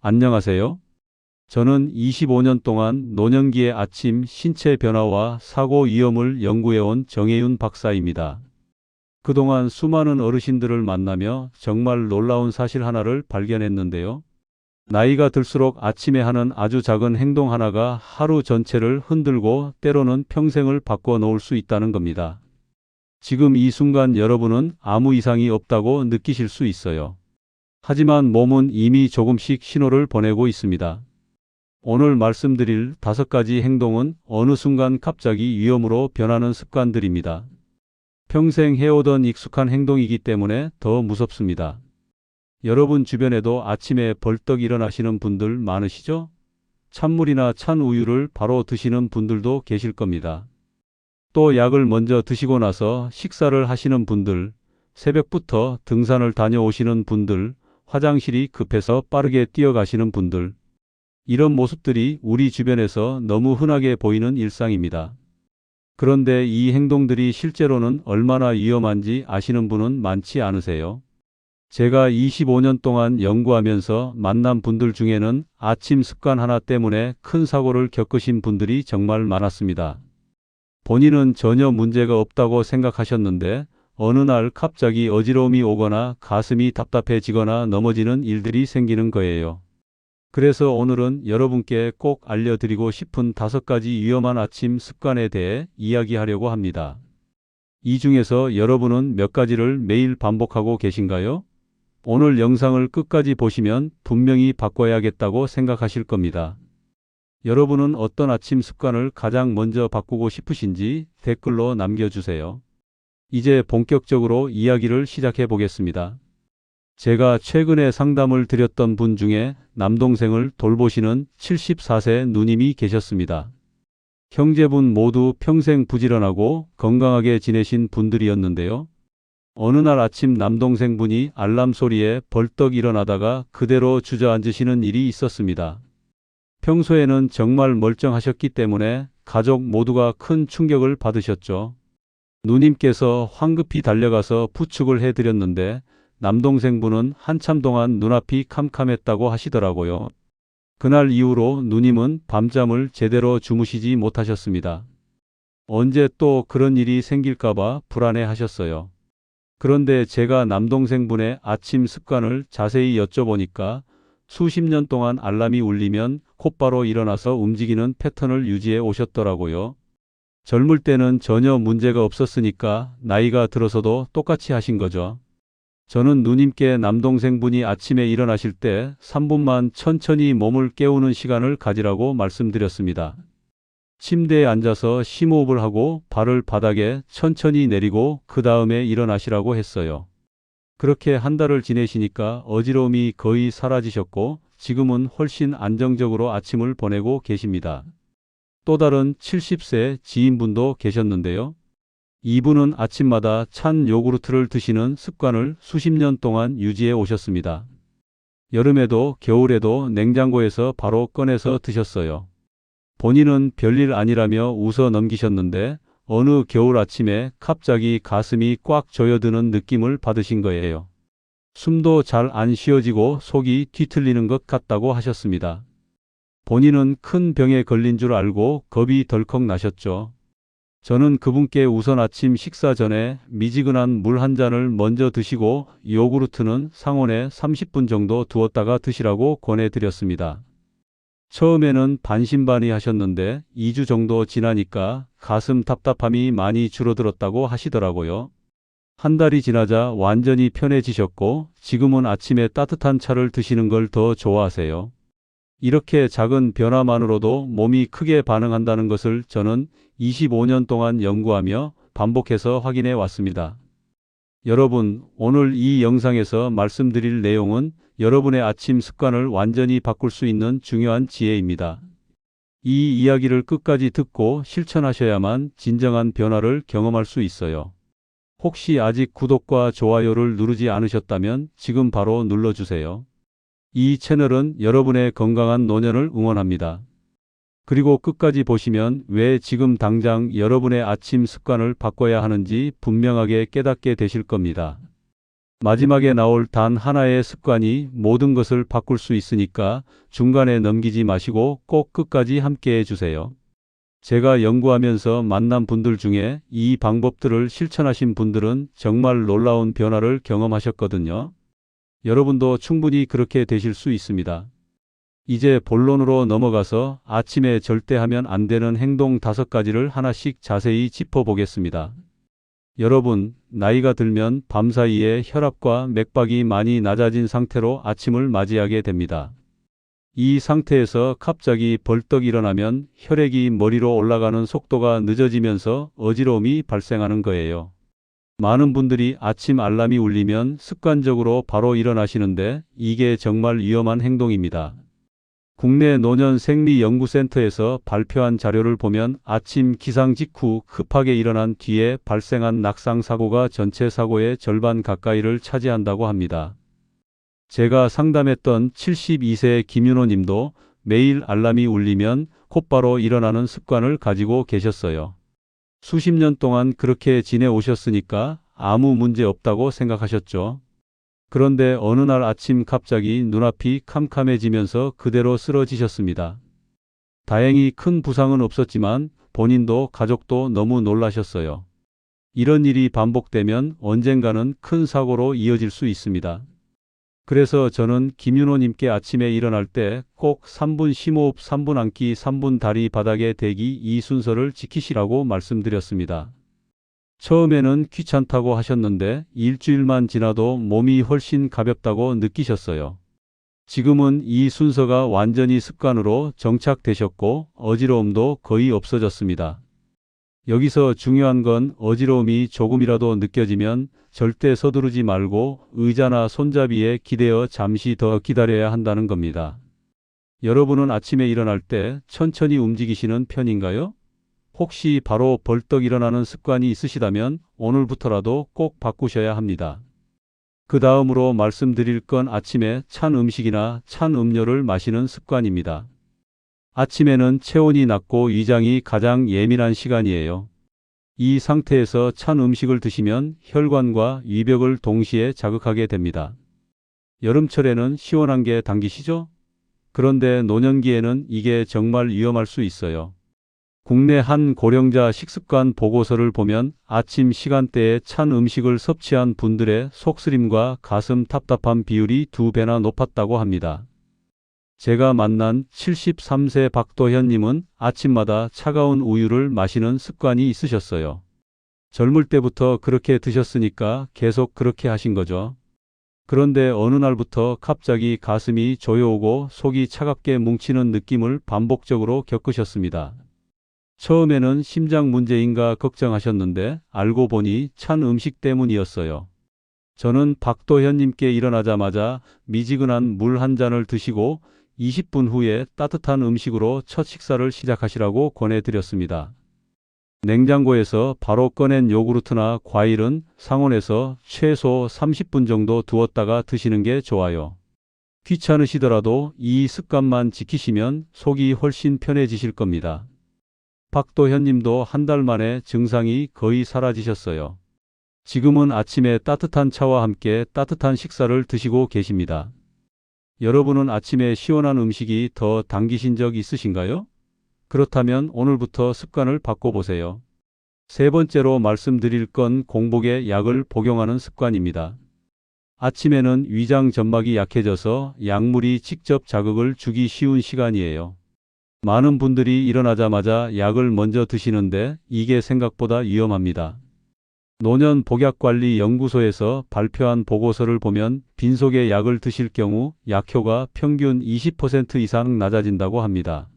안녕하세요. 저는 25년 동안 노년기의 아침 신체 변화와 사고 위험을 연구해온 정혜윤 박사입니다. 그동안 수많은 어르신들을 만나며 정말 놀라운 사실 하나를 발견했는데요. 나이가 들수록 아침에 하는 아주 작은 행동 하나가 하루 전체를 흔들고 때로는 평생을 바꿔 놓을 수 있다는 겁니다. 지금 이 순간 여러분은 아무 이상이 없다고 느끼실 수 있어요. 하지만 몸은 이미 조금씩 신호를 보내고 있습니다. 오늘 말씀드릴 5가지 행동은 어느 순간 갑자기 위험으로 변하는 습관들입니다. 평생 해오던 익숙한 행동이기 때문에 더 무섭습니다. 여러분 주변에도 아침에 벌떡 일어나시는 분들 많으시죠? 찬물이나 찬 우유를 바로 드시는 분들도 계실 겁니다. 또 약을 먼저 드시고 나서 식사를 하시는 분들, 새벽부터 등산을 다녀오시는 분들, 화장실이 급해서 빠르게 뛰어가시는 분들. 이런 모습들이 우리 주변에서 너무 흔하게 보이는 일상입니다. 그런데 이 행동들이 실제로는 얼마나 위험한지 아시는 분은 많지 않으세요? 제가 25년 동안 연구하면서 만난 분들 중에는 아침 습관 하나 때문에 큰 사고를 겪으신 분들이 정말 많았습니다. 본인은 전혀 문제가 없다고 생각하셨는데 어느 날 갑자기 어지러움이 오거나 가슴이 답답해지거나 넘어지는 일들이 생기는 거예요. 그래서 오늘은 여러분께 꼭 알려드리고 싶은 5가지 위험한 아침 습관에 대해 이야기하려고 합니다. 이 중에서 여러분은 몇 가지를 매일 반복하고 계신가요? 오늘 영상을 끝까지 보시면 분명히 바꿔야겠다고 생각하실 겁니다. 여러분은 어떤 아침 습관을 가장 먼저 바꾸고 싶으신지 댓글로 남겨주세요. 이제 본격적으로 이야기를 시작해 보겠습니다. 제가 최근에 상담을 드렸던 분 중에 남동생을 돌보시는 74세 누님이 계셨습니다. 형제분 모두 평생 부지런하고 건강하게 지내신 분들이었는데요. 어느 날 아침 남동생분이 알람 소리에 벌떡 일어나다가 그대로 주저앉으시는 일이 있었습니다. 평소에는 정말 멀쩡하셨기 때문에 가족 모두가 큰 충격을 받으셨죠. 누님께서 황급히 달려가서 부축을 해드렸는데 남동생분은 한참 동안 눈앞이 캄캄했다고 하시더라고요. 그날 이후로 누님은 밤잠을 제대로 주무시지 못하셨습니다. 언제 또 그런 일이 생길까봐 불안해 하셨어요. 그런데 제가 남동생분의 아침 습관을 자세히 여쭤보니까 수십 년 동안 알람이 울리면 곧바로 일어나서 움직이는 패턴을 유지해 오셨더라고요. 젊을 때는 전혀 문제가 없었으니까 나이가 들어서도 똑같이 하신 거죠. 저는 누님께 남동생분이 아침에 일어나실 때 3분만 천천히 몸을 깨우는 시간을 가지라고 말씀드렸습니다. 침대에 앉아서 심호흡을 하고 발을 바닥에 천천히 내리고 그 다음에 일어나시라고 했어요. 그렇게 한 달을 지내시니까 어지러움이 거의 사라지셨고 지금은 훨씬 안정적으로 아침을 보내고 계십니다. 또 다른 70세 지인분도 계셨는데요. 이분은 아침마다 찬 요구르트를 드시는 습관을 수십 년 동안 유지해 오셨습니다. 여름에도 겨울에도 냉장고에서 바로 꺼내서 드셨어요. 본인은 별일 아니라며 웃어 넘기셨는데 어느 겨울 아침에 갑자기 가슴이 꽉 조여드는 느낌을 받으신 거예요. 숨도 잘 안 쉬어지고 속이 뒤틀리는 것 같다고 하셨습니다. 본인은 큰 병에 걸린 줄 알고 겁이 덜컥 나셨죠. 저는 그분께 우선 아침 식사 전에 미지근한 물 한 잔을 먼저 드시고 요구르트는 상온에 30분 정도 두었다가 드시라고 권해드렸습니다. 처음에는 반신반의 하셨는데 2주 정도 지나니까 가슴 답답함이 많이 줄어들었다고 하시더라고요. 한 달이 지나자 완전히 편해지셨고 지금은 아침에 따뜻한 차를 드시는 걸 더 좋아하세요. 이렇게 작은 변화만으로도 몸이 크게 반응한다는 것을 저는 25년 동안 연구하며 반복해서 확인해 왔습니다. 여러분, 오늘 이 영상에서 말씀드릴 내용은 여러분의 아침 습관을 완전히 바꿀 수 있는 중요한 지혜입니다. 이 이야기를 끝까지 듣고 실천하셔야만 진정한 변화를 경험할 수 있어요. 혹시 아직 구독과 좋아요를 누르지 않으셨다면 지금 바로 눌러주세요. 이 채널은 여러분의 건강한 노년을 응원합니다. 그리고 끝까지 보시면 왜 지금 당장 여러분의 아침 습관을 바꿔야 하는지 분명하게 깨닫게 되실 겁니다. 마지막에 나올 단 하나의 습관이 모든 것을 바꿀 수 있으니까 중간에 넘기지 마시고 꼭 끝까지 함께 해주세요. 제가 연구하면서 만난 분들 중에 이 방법들을 실천하신 분들은 정말 놀라운 변화를 경험하셨거든요. 여러분도 충분히 그렇게 되실 수 있습니다. 이제 본론으로 넘어가서 아침에 절대 하면 안 되는 행동 5가지를 하나씩 자세히 짚어보겠습니다. 여러분, 나이가 들면 밤사이에 혈압과 맥박이 많이 낮아진 상태로 아침을 맞이하게 됩니다. 이 상태에서 갑자기 벌떡 일어나면 혈액이 머리로 올라가는 속도가 늦어지면서 어지러움이 발생하는 거예요. 많은 분들이 아침 알람이 울리면 습관적으로 바로 일어나시는데 이게 정말 위험한 행동입니다. 국내 노년생리연구센터에서 발표한 자료를 보면 아침 기상 직후 급하게 일어난 뒤에 발생한 낙상 사고가 전체 사고의 절반 가까이를 차지한다고 합니다. 제가 상담했던 72세 김윤호 님도 매일 알람이 울리면 곧바로 일어나는 습관을 가지고 계셨어요. 수십 년 동안 그렇게 지내오셨으니까 아무 문제 없다고 생각하셨죠. 그런데 어느 날 아침 갑자기 눈앞이 캄캄해지면서 그대로 쓰러지셨습니다. 다행히 큰 부상은 없었지만 본인도 가족도 너무 놀라셨어요. 이런 일이 반복되면 언젠가는 큰 사고로 이어질 수 있습니다. 그래서 저는 김윤호님께 아침에 일어날 때 꼭 3분 심호흡, 3분 앉기, 3분 다리 바닥에 대기 이 순서를 지키시라고 말씀드렸습니다. 처음에는 귀찮다고 하셨는데 일주일만 지나도 몸이 훨씬 가볍다고 느끼셨어요. 지금은 이 순서가 완전히 습관으로 정착되셨고 어지러움도 거의 없어졌습니다. 여기서 중요한 건 어지러움이 조금이라도 느껴지면 절대 서두르지 말고 의자나 손잡이에 기대어 잠시 더 기다려야 한다는 겁니다. 여러분은 아침에 일어날 때 천천히 움직이시는 편인가요? 혹시 바로 벌떡 일어나는 습관이 있으시다면 오늘부터라도 꼭 바꾸셔야 합니다. 그 다음으로 말씀드릴 건 아침에 찬 음식이나 찬 음료를 마시는 습관입니다. 아침에는 체온이 낮고 위장이 가장 예민한 시간이에요. 이 상태에서 찬 음식을 드시면 혈관과 위벽을 동시에 자극하게 됩니다. 여름철에는 시원한 게 당기시죠? 그런데 노년기에는 이게 정말 위험할 수 있어요. 국내 한 고령자 식습관 보고서를 보면 아침 시간대에 찬 음식을 섭취한 분들의 속쓰림과 가슴 답답함 비율이 2배나 높았다고 합니다. 제가 만난 73세 박도현님은 아침마다 차가운 우유를 마시는 습관이 있으셨어요. 젊을 때부터 그렇게 드셨으니까 계속 그렇게 하신 거죠. 그런데 어느 날부터 갑자기 가슴이 조여오고 속이 차갑게 뭉치는 느낌을 반복적으로 겪으셨습니다. 처음에는 심장 문제인가 걱정하셨는데 알고 보니 찬 음식 때문이었어요. 저는 박도현님께 일어나자마자 미지근한 물 한 잔을 드시고 20분 후에 따뜻한 음식으로 첫 식사를 시작하시라고 권해드렸습니다. 냉장고에서 바로 꺼낸 요구르트나 과일은 상온에서 최소 30분 정도 두었다가 드시는 게 좋아요. 귀찮으시더라도 이 습관만 지키시면 속이 훨씬 편해지실 겁니다. 박도현님도 한 달 만에 증상이 거의 사라지셨어요. 지금은 아침에 따뜻한 차와 함께 따뜻한 식사를 드시고 계십니다. 여러분은 아침에 시원한 음식이 더 당기신 적 있으신가요? 그렇다면 오늘부터 습관을 바꿔보세요. 세 번째로 말씀드릴 건 공복에 약을 복용하는 습관입니다. 아침에는 위장 점막이 약해져서 약물이 직접 자극을 주기 쉬운 시간이에요. 많은 분들이 일어나자마자 약을 먼저 드시는데 이게 생각보다 위험합니다. 노년복약관리연구소에서 발표한 보고서를 보면 빈속에 약을 드실 경우 약효가 평균 20% 이상 낮아진다고 합니다.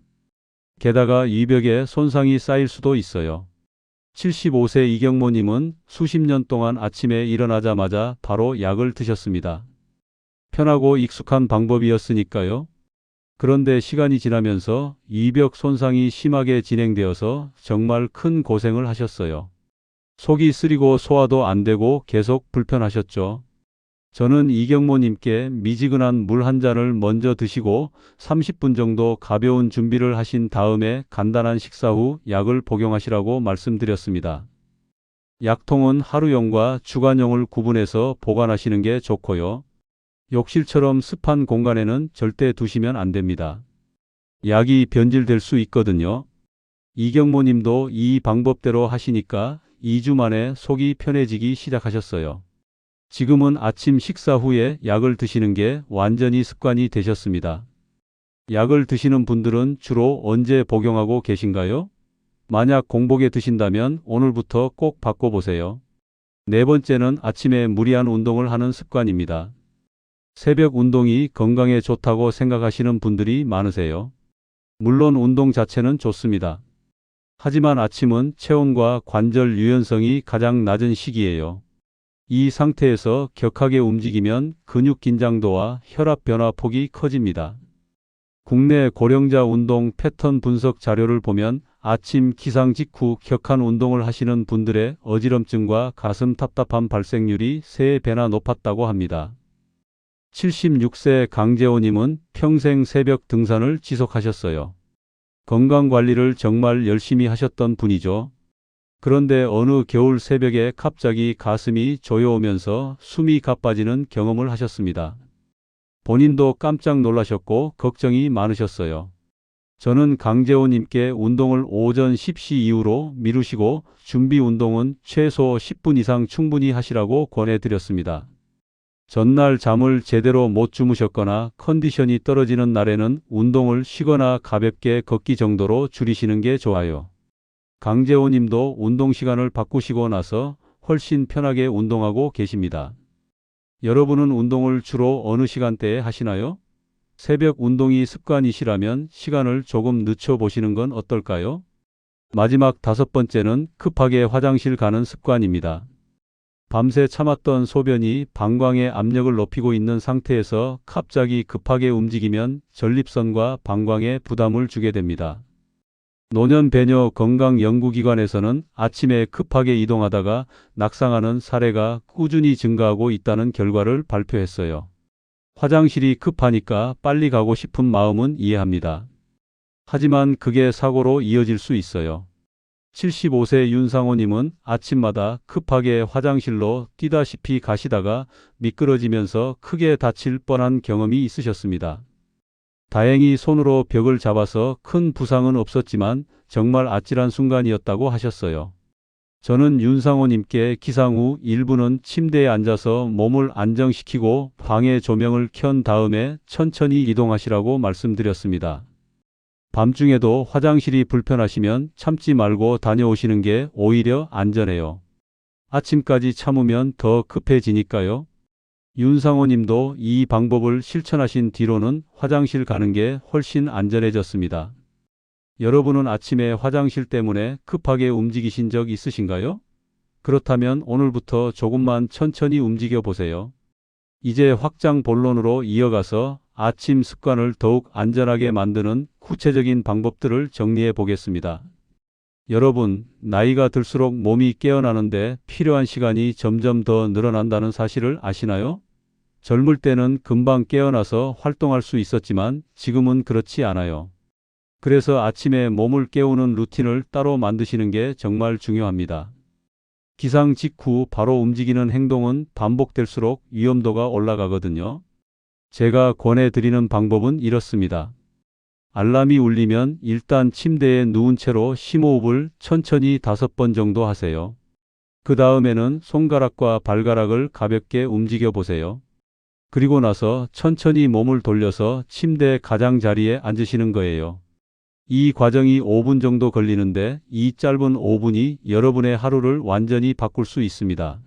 게다가 위벽에 손상이 쌓일 수도 있어요. 75세 이경모님은 수십 년 동안 아침에 일어나자마자 바로 약을 드셨습니다. 편하고 익숙한 방법이었으니까요. 그런데 시간이 지나면서 위벽 손상이 심하게 진행되어서 정말 큰 고생을 하셨어요. 속이 쓰리고 소화도 안 되고 계속 불편하셨죠. 저는 이경모님께 미지근한 물 한 잔을 먼저 드시고 30분 정도 가벼운 준비를 하신 다음에 간단한 식사 후 약을 복용하시라고 말씀드렸습니다. 약통은 하루용과 주간용을 구분해서 보관하시는 게 좋고요. 욕실처럼 습한 공간에는 절대 두시면 안 됩니다. 약이 변질될 수 있거든요. 이경모 님도 이 방법대로 하시니까 2주 만에 속이 편해지기 시작하셨어요. 지금은 아침 식사 후에 약을 드시는 게 완전히 습관이 되셨습니다. 약을 드시는 분들은 주로 언제 복용하고 계신가요? 만약 공복에 드신다면 오늘부터 꼭 바꿔보세요. 네 번째는 아침에 무리한 운동을 하는 습관입니다. 새벽 운동이 건강에 좋다고 생각하시는 분들이 많으세요. 물론 운동 자체는 좋습니다. 하지만 아침은 체온과 관절 유연성이 가장 낮은 시기예요. 이 상태에서 격하게 움직이면 근육 긴장도와 혈압 변화 폭이 커집니다. 국내 고령자 운동 패턴 분석 자료를 보면 아침 기상 직후 격한 운동을 하시는 분들의 어지럼증과 가슴 답답함 발생률이 3배나 높았다고 합니다. 76세 강재호님은 평생 새벽 등산을 지속하셨어요. 건강관리를 정말 열심히 하셨던 분이죠. 그런데 어느 겨울 새벽에 갑자기 가슴이 조여오면서 숨이 가빠지는 경험을 하셨습니다. 본인도 깜짝 놀라셨고 걱정이 많으셨어요. 저는 강재호님께 운동을 오전 10시 이후로 미루시고 준비 운동은 최소 10분 이상 충분히 하시라고 권해드렸습니다. 전날 잠을 제대로 못 주무셨거나 컨디션이 떨어지는 날에는 운동을 쉬거나 가볍게 걷기 정도로 줄이시는 게 좋아요. 강재호 님도 운동 시간을 바꾸시고 나서 훨씬 편하게 운동하고 계십니다. 여러분은 운동을 주로 어느 시간대에 하시나요? 새벽 운동이 습관이시라면 시간을 조금 늦춰보시는 건 어떨까요? 마지막 5번째는 급하게 화장실 가는 습관입니다. 밤새 참았던 소변이 방광의 압력을 높이고 있는 상태에서 갑자기 급하게 움직이면 전립선과 방광에 부담을 주게 됩니다. 노년 배뇨 건강연구기관에서는 아침에 급하게 이동하다가 낙상하는 사례가 꾸준히 증가하고 있다는 결과를 발표했어요. 화장실이 급하니까 빨리 가고 싶은 마음은 이해합니다. 하지만 그게 사고로 이어질 수 있어요. 75세 윤상호님은 아침마다 급하게 화장실로 뛰다시피 가시다가 미끄러지면서 크게 다칠 뻔한 경험이 있으셨습니다. 다행히 손으로 벽을 잡아서 큰 부상은 없었지만 정말 아찔한 순간이었다고 하셨어요. 저는 윤상호님께 기상 후 1분은 침대에 앉아서 몸을 안정시키고 방의 조명을 켠 다음에 천천히 이동하시라고 말씀드렸습니다. 밤중에도 화장실이 불편하시면 참지 말고 다녀오시는 게 오히려 안전해요. 아침까지 참으면 더 급해지니까요. 윤상호 님도 이 방법을 실천하신 뒤로는 화장실 가는 게 훨씬 안전해졌습니다. 여러분은 아침에 화장실 때문에 급하게 움직이신 적 있으신가요? 그렇다면 오늘부터 조금만 천천히 움직여 보세요. 이제 확장 본론으로 이어가서 아침 습관을 더욱 안전하게 만드는 구체적인 방법들을 정리해 보겠습니다. 여러분, 나이가 들수록 몸이 깨어나는데 필요한 시간이 점점 더 늘어난다는 사실을 아시나요? 젊을 때는 금방 깨어나서 활동할 수 있었지만 지금은 그렇지 않아요. 그래서 아침에 몸을 깨우는 루틴을 따로 만드시는 게 정말 중요합니다. 기상 직후 바로 움직이는 행동은 반복될수록 위험도가 올라가거든요. 제가 권해드리는 방법은 이렇습니다. 알람이 울리면 일단 침대에 누운 채로 심호흡을 천천히 5번 정도 하세요. 그 다음에는 손가락과 발가락을 가볍게 움직여 보세요. 그리고 나서 천천히 몸을 돌려서 침대 가장자리에 앉으시는 거예요. 이 과정이 5분 정도 걸리는데 이 짧은 5분이 여러분의 하루를 완전히 바꿀 수 있습니다.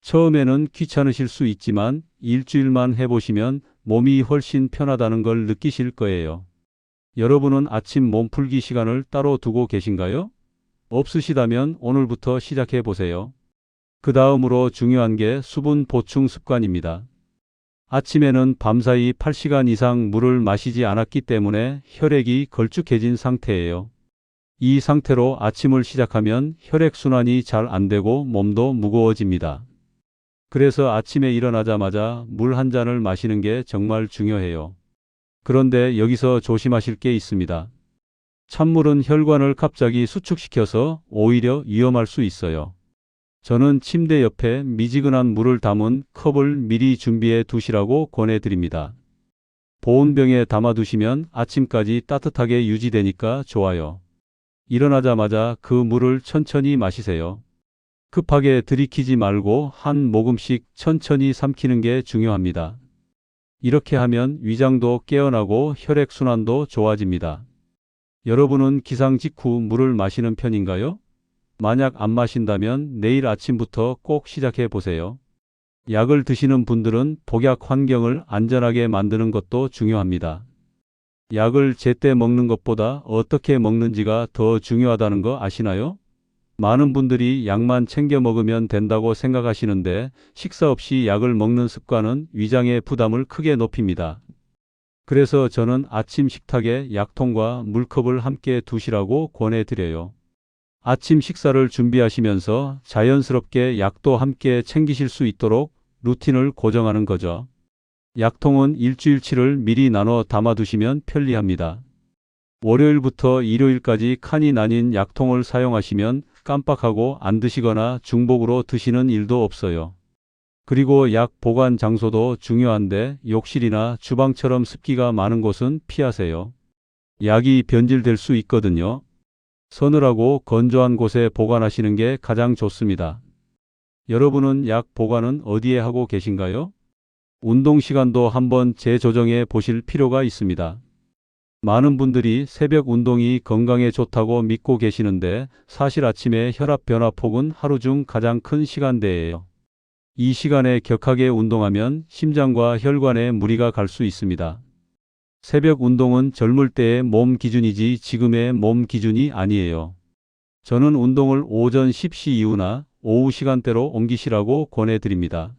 처음에는 귀찮으실 수 있지만 일주일만 해보시면 몸이 훨씬 편하다는 걸 느끼실 거예요. 여러분은 아침 몸풀기 시간을 따로 두고 계신가요? 없으시다면 오늘부터 시작해 보세요. 그 다음으로 중요한 게 수분 보충 습관입니다. 아침에는 밤사이 8시간 이상 물을 마시지 않았기 때문에 혈액이 걸쭉해진 상태예요. 이 상태로 아침을 시작하면 혈액순환이 잘 안 되고 몸도 무거워집니다. 그래서 아침에 일어나자마자 물 한 잔을 마시는 게 정말 중요해요. 그런데 여기서 조심하실 게 있습니다. 찬물은 혈관을 갑자기 수축시켜서 오히려 위험할 수 있어요. 저는 침대 옆에 미지근한 물을 담은 컵을 미리 준비해 두시라고 권해드립니다. 보온병에 담아두시면 아침까지 따뜻하게 유지되니까 좋아요. 일어나자마자 그 물을 천천히 마시세요. 급하게 들이키지 말고 한 모금씩 천천히 삼키는 게 중요합니다. 이렇게 하면 위장도 깨어나고 혈액순환도 좋아집니다. 여러분은 기상 직후 물을 마시는 편인가요? 만약 안 마신다면 내일 아침부터 꼭 시작해 보세요. 약을 드시는 분들은 복약 환경을 안전하게 만드는 것도 중요합니다. 약을 제때 먹는 것보다 어떻게 먹는지가 더 중요하다는 거 아시나요? 많은 분들이 약만 챙겨 먹으면 된다고 생각하시는데 식사 없이 약을 먹는 습관은 위장의 부담을 크게 높입니다. 그래서 저는 아침 식탁에 약통과 물컵을 함께 두시라고 권해드려요. 아침 식사를 준비하시면서 자연스럽게 약도 함께 챙기실 수 있도록 루틴을 고정하는 거죠. 약통은 일주일치를 미리 나눠 담아두시면 편리합니다. 월요일부터 일요일까지 칸이 나뉜 약통을 사용하시면 깜빡하고 안 드시거나 중복으로 드시는 일도 없어요. 그리고 약 보관 장소도 중요한데 욕실이나 주방처럼 습기가 많은 곳은 피하세요. 약이 변질될 수 있거든요. 서늘하고 건조한 곳에 보관하시는 게 가장 좋습니다. 여러분은 약 보관은 어디에 하고 계신가요? 운동 시간도 한번 재조정해 보실 필요가 있습니다. 많은 분들이 새벽 운동이 건강에 좋다고 믿고 계시는데 사실 아침에 혈압 변화 폭은 하루 중 가장 큰 시간대예요. 이 시간에 격하게 운동하면 심장과 혈관에 무리가 갈 수 있습니다. 새벽 운동은 젊을 때의 몸 기준이지 지금의 몸 기준이 아니에요. 저는 운동을 오전 10시 이후나 오후 시간대로 옮기시라고 권해드립니다.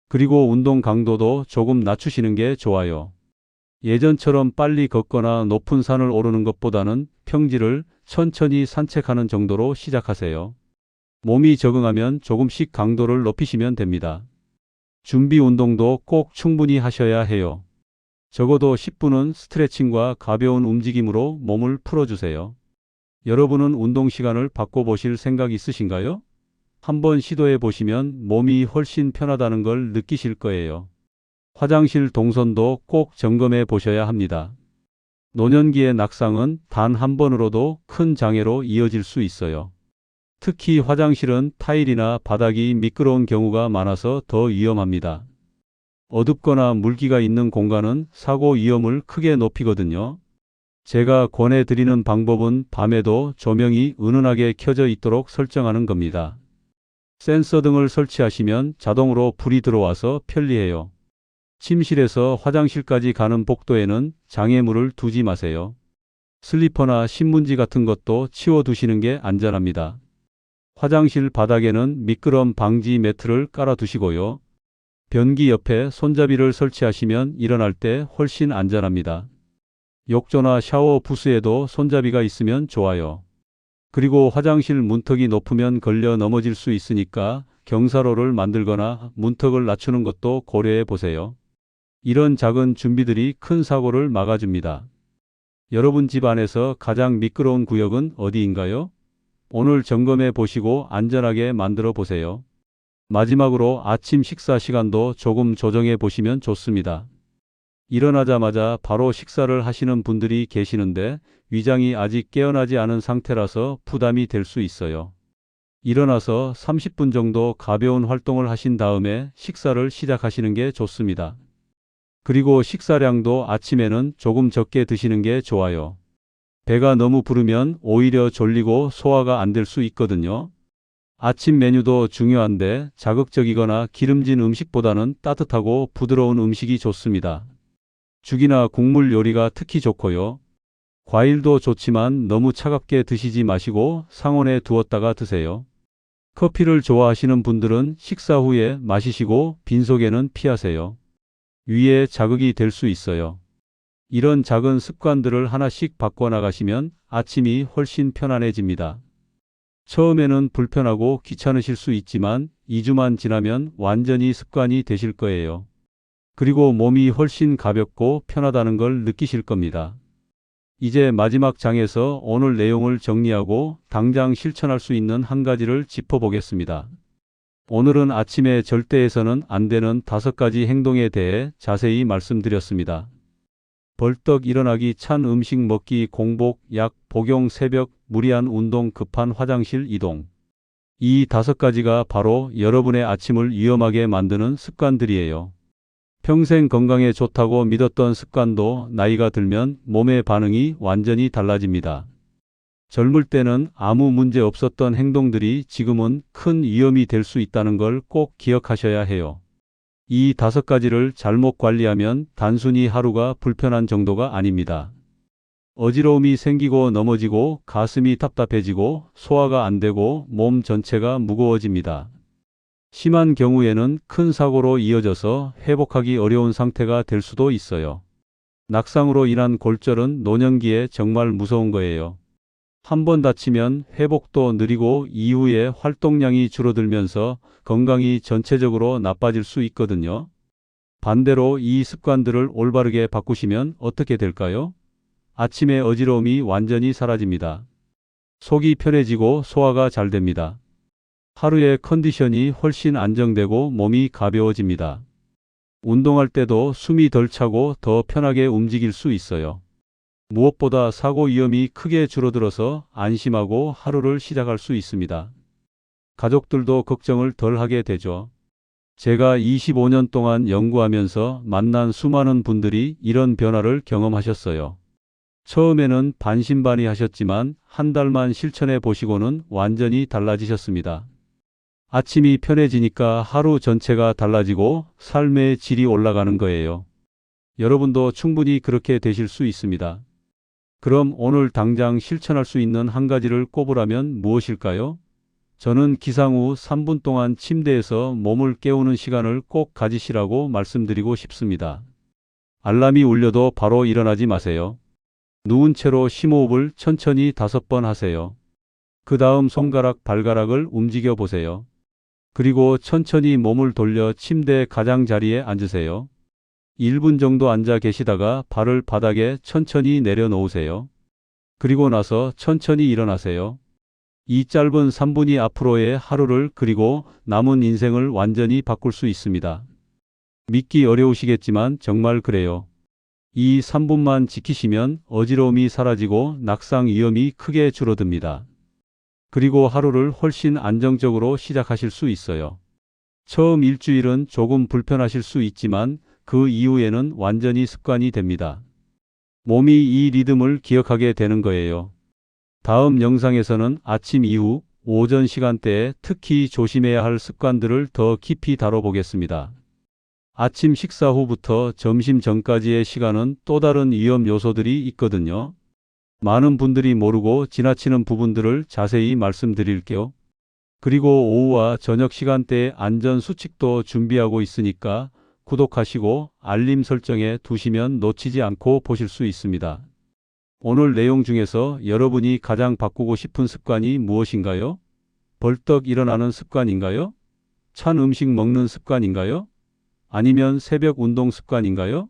그리고 운동 강도도 조금 낮추시는 게 좋아요. 예전처럼 빨리 걷거나 높은 산을 오르는 것보다는 평지를 천천히 산책하는 정도로 시작하세요. 몸이 적응하면 조금씩 강도를 높이시면 됩니다. 준비 운동도 꼭 충분히 하셔야 해요. 적어도 10분은 스트레칭과 가벼운 움직임으로 몸을 풀어주세요. 여러분은 운동 시간을 바꿔보실 생각 있으신가요? 한번 시도해 보시면 몸이 훨씬 편하다는 걸 느끼실 거예요. 화장실 동선도 꼭 점검해 보셔야 합니다. 노년기의 낙상은 단 한 번으로도 큰 장애로 이어질 수 있어요. 특히 화장실은 타일이나 바닥이 미끄러운 경우가 많아서 더 위험합니다. 어둡거나 물기가 있는 공간은 사고 위험을 크게 높이거든요. 제가 권해드리는 방법은 밤에도 조명이 은은하게 켜져 있도록 설정하는 겁니다. 센서 등을 설치하시면 자동으로 불이 들어와서 편리해요. 침실에서 화장실까지 가는 복도에는 장애물을 두지 마세요. 슬리퍼나 신문지 같은 것도 치워두시는 게 안전합니다. 화장실 바닥에는 미끄럼 방지 매트를 깔아두시고요. 변기 옆에 손잡이를 설치하시면 일어날 때 훨씬 안전합니다. 욕조나 샤워 부스에도 손잡이가 있으면 좋아요. 그리고 화장실 문턱이 높으면 걸려 넘어질 수 있으니까 경사로를 만들거나 문턱을 낮추는 것도 고려해 보세요. 이런 작은 준비들이 큰 사고를 막아줍니다. 여러분 집 안에서 가장 미끄러운 구역은 어디인가요? 오늘 점검해 보시고 안전하게 만들어 보세요. 마지막으로 아침 식사 시간도 조금 조정해 보시면 좋습니다. 일어나자마자 바로 식사를 하시는 분들이 계시는데 위장이 아직 깨어나지 않은 상태라서 부담이 될 수 있어요. 일어나서 30분 정도 가벼운 활동을 하신 다음에 식사를 시작하시는 게 좋습니다. 그리고 식사량도 아침에는 조금 적게 드시는 게 좋아요. 배가 너무 부르면 오히려 졸리고 소화가 안 될 수 있거든요. 아침 메뉴도 중요한데 자극적이거나 기름진 음식보다는 따뜻하고 부드러운 음식이 좋습니다. 죽이나 국물 요리가 특히 좋고요. 과일도 좋지만 너무 차갑게 드시지 마시고 상온에 두었다가 드세요. 커피를 좋아하시는 분들은 식사 후에 마시시고 빈속에는 피하세요. 위에 자극이 될 수 있어요. 이런 작은 습관들을 하나씩 바꿔나가시면 아침이 훨씬 편안해집니다. 처음에는 불편하고 귀찮으실 수 있지만 2주만 지나면 완전히 습관이 되실 거예요. 그리고 몸이 훨씬 가볍고 편하다는 걸 느끼실 겁니다. 이제 마지막 장에서 오늘 내용을 정리하고 당장 실천할 수 있는 한 가지를 짚어보겠습니다. 오늘은 아침에 절대 해서는 안 되는 5가지 행동에 대해 자세히 말씀드렸습니다. 벌떡 일어나기, 찬 음식 먹기, 공복, 약, 복용, 새벽, 무리한 운동, 급한 화장실 이동. 이 5가지가 바로 여러분의 아침을 위험하게 만드는 습관들이에요. 평생 건강에 좋다고 믿었던 습관도 나이가 들면 몸의 반응이 완전히 달라집니다. 젊을 때는 아무 문제 없었던 행동들이 지금은 큰 위험이 될 수 있다는 걸 꼭 기억하셔야 해요. 이 5가지를 잘못 관리하면 단순히 하루가 불편한 정도가 아닙니다. 어지러움이 생기고 넘어지고 가슴이 답답해지고 소화가 안 되고 몸 전체가 무거워집니다. 심한 경우에는 큰 사고로 이어져서 회복하기 어려운 상태가 될 수도 있어요. 낙상으로 인한 골절은 노년기에 정말 무서운 거예요. 한번 다치면 회복도 느리고 이후에 활동량이 줄어들면서 건강이 전체적으로 나빠질 수 있거든요. 반대로 이 습관들을 올바르게 바꾸시면 어떻게 될까요? 아침에 어지러움이 완전히 사라집니다. 속이 편해지고 소화가 잘 됩니다. 하루의 컨디션이 훨씬 안정되고 몸이 가벼워집니다. 운동할 때도 숨이 덜 차고 더 편하게 움직일 수 있어요. 무엇보다 사고 위험이 크게 줄어들어서 안심하고 하루를 시작할 수 있습니다. 가족들도 걱정을 덜 하게 되죠. 제가 25년 동안 연구하면서 만난 수많은 분들이 이런 변화를 경험하셨어요. 처음에는 반신반의하셨지만 한 달만 실천해 보시고는 완전히 달라지셨습니다. 아침이 편해지니까 하루 전체가 달라지고 삶의 질이 올라가는 거예요. 여러분도 충분히 그렇게 되실 수 있습니다. 그럼 오늘 당장 실천할 수 있는 한 가지를 꼽으라면 무엇일까요? 저는 기상 후 3분 동안 침대에서 몸을 깨우는 시간을 꼭 가지시라고 말씀드리고 싶습니다. 알람이 울려도 바로 일어나지 마세요. 누운 채로 심호흡을 천천히 5번 하세요. 그 다음 손가락, 발가락을 움직여 보세요. 그리고 천천히 몸을 돌려 침대 가장자리에 앉으세요. 1분 정도 앉아 계시다가 발을 바닥에 천천히 내려놓으세요. 그리고 나서 천천히 일어나세요. 이 짧은 3분이 앞으로의 하루를 그리고 남은 인생을 완전히 바꿀 수 있습니다. 믿기 어려우시겠지만 정말 그래요. 이 3분만 지키시면 어지러움이 사라지고 낙상 위험이 크게 줄어듭니다. 그리고 하루를 훨씬 안정적으로 시작하실 수 있어요. 처음 일주일은 조금 불편하실 수 있지만 그 이후에는 완전히 습관이 됩니다. 몸이 이 리듬을 기억하게 되는 거예요. 다음 영상에서는 아침 이후 오전 시간대에 특히 조심해야 할 습관들을 더 깊이 다뤄보겠습니다. 아침 식사 후부터 점심 전까지의 시간은 또 다른 위험 요소들이 있거든요. 많은 분들이 모르고 지나치는 부분들을 자세히 말씀드릴게요. 그리고 오후와 저녁 시간대에 안전 수칙도 준비하고 있으니까 구독하시고 알림 설정해 두시면 놓치지 않고 보실 수 있습니다. 오늘 내용 중에서 여러분이 가장 바꾸고 싶은 습관이 무엇인가요? 벌떡 일어나는 습관인가요? 찬 음식 먹는 습관인가요? 아니면 새벽 운동 습관인가요?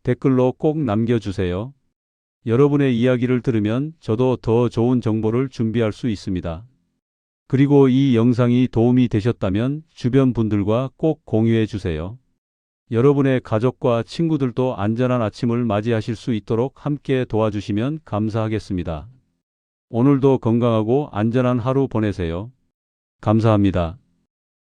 댓글로 꼭 남겨주세요. 여러분의 이야기를 들으면 저도 더 좋은 정보를 준비할 수 있습니다. 그리고 이 영상이 도움이 되셨다면 주변 분들과 꼭 공유해 주세요. 여러분의 가족과 친구들도 안전한 아침을 맞이하실 수 있도록 함께 도와주시면 감사하겠습니다. 오늘도 건강하고 안전한 하루 보내세요. 감사합니다.